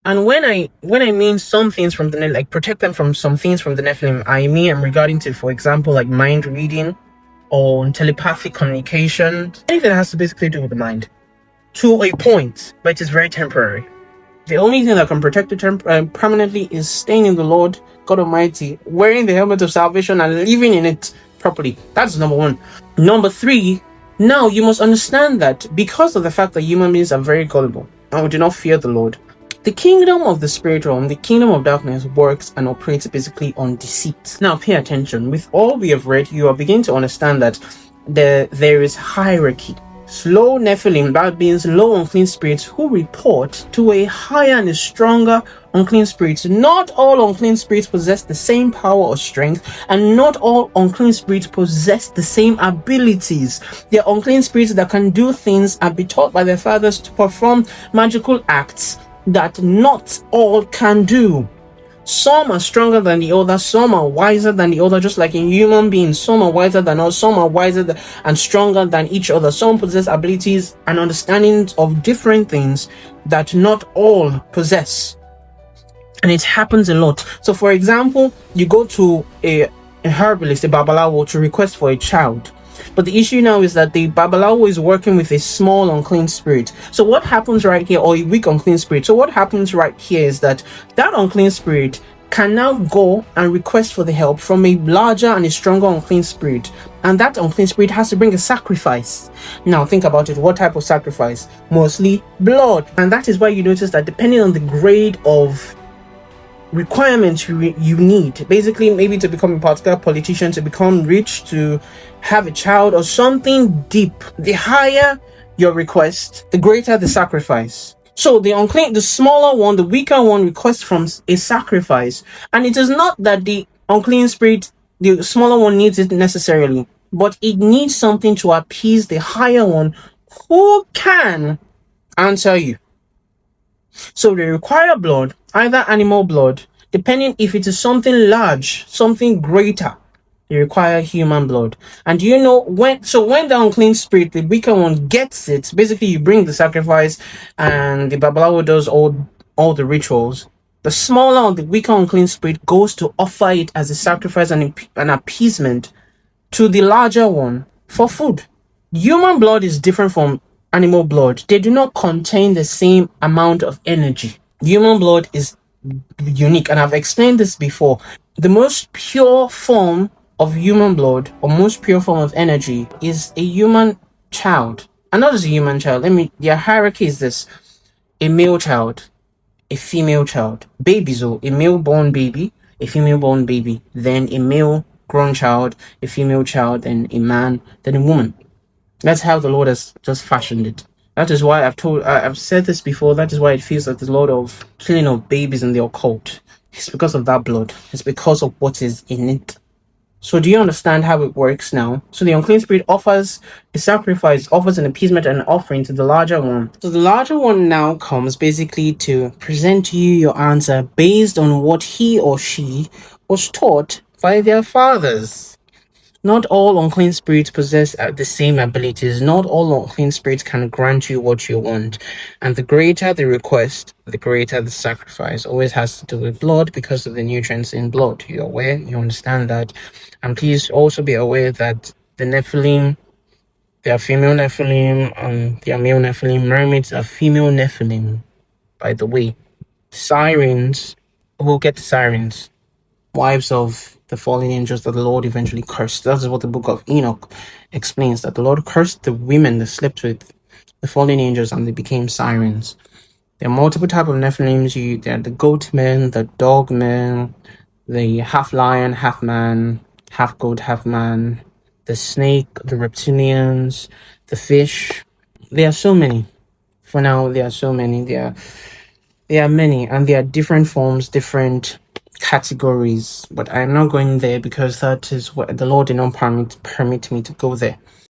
And when I mean some things from the like protect them from some things from the Nephilim, I'm regarding to, for example, like mind reading or telepathic communication, anything that has to basically do with the mind to a point, but it is very temporary. The only thing that can protect you permanently is staying in the Lord God Almighty, wearing the helmet of salvation and living in it properly. That's number one. Number three, now you must understand that because of the fact that human beings are very gullible and we do not fear the Lord, the kingdom of the spirit realm, the kingdom of darkness, works and operates basically on deceit. Now pay attention. With all we have read, you are beginning to understand that there is hierarchy. Slow Nephilim, that means low unclean spirits who report to a higher and a stronger unclean spirits. Not all unclean spirits possess the same power or strength, and not all unclean spirits possess the same abilities. There are unclean spirits that can do things and be taught by their fathers to perform magical acts that not all can do. Some are stronger than the other, some are wiser than the other, just like in human beings. Some are wiser than us, some are wiser and stronger than each other. Some possess abilities and understandings of different things that not all possess. And it happens a lot. So for example, you go to a herbalist, a babalawo, to request for a child. But the issue now is that the babalawo is working with a small unclean spirit. So what happens right here, or a weak unclean spirit? So what happens right here is that unclean spirit can now go and request for the help from a larger and a stronger unclean spirit. And that unclean spirit has to bring a sacrifice. Now think about it. What type of sacrifice? Mostly blood. And that is why you notice that depending on the grade of requirements you need, basically maybe to become a particular politician, to become rich, to have a child or something deep, the higher your request, the greater the sacrifice. So the smaller one, the weaker one, requests from a sacrifice, and it is not that the unclean spirit, the smaller one, needs it necessarily, but it needs something to appease the higher one who can answer you. So they require blood, either animal blood, depending if it is something large, something greater, they require human blood. And do you know when the unclean spirit, the weaker one, gets it, basically you bring the sacrifice and the babalawo does all the rituals. The smaller or the weaker unclean spirit goes to offer it as a sacrifice and an appeasement to the larger one for food. Human blood is different from animal blood. They do not contain the same amount of energy. Human blood is unique, and I've explained this before. The most pure form of human blood, or most pure form of energy, is a human child. And not just a human child. Their hierarchy is this: a male child, a female child, babies, or a male born baby, a female born baby, then a male grown child, a female child, then a man, then a woman. That's how the Lord has just fashioned it. That is why I've said this before. That is why it feels like there's a lot of killing of babies in the occult. It's because of that blood. It's because of what is in it. So do you understand how it works now? So the unclean spirit offers a sacrifice, offers an appeasement and an offering to the larger one. So the larger one now comes basically to present to you your answer based on what he or she was taught by their fathers. Not all unclean spirits possess the same abilities. Not all unclean spirits can grant you what you want. And the greater the request, the greater the sacrifice. Always has to do with blood because of the nutrients in blood. You're aware? You understand that? And please also be aware that the Nephilim, they are female Nephilim, they are male Nephilim. Mermaids are female Nephilim, by the way. Sirens, we'll get to sirens. Wives of the fallen angels that the Lord eventually cursed. That is what the book of Enoch explains, that the Lord cursed the women that slept with the fallen angels and they became sirens. There are multiple types of Nephilims. There are the goat men, the dog men, the half lion, half man, half goat, half man, the snake, the reptilians, the fish. There are so many. For now, there are so many. There are many, and there are different forms, different categories, but I'm not going there because that is what the Lord did not permit me to go there.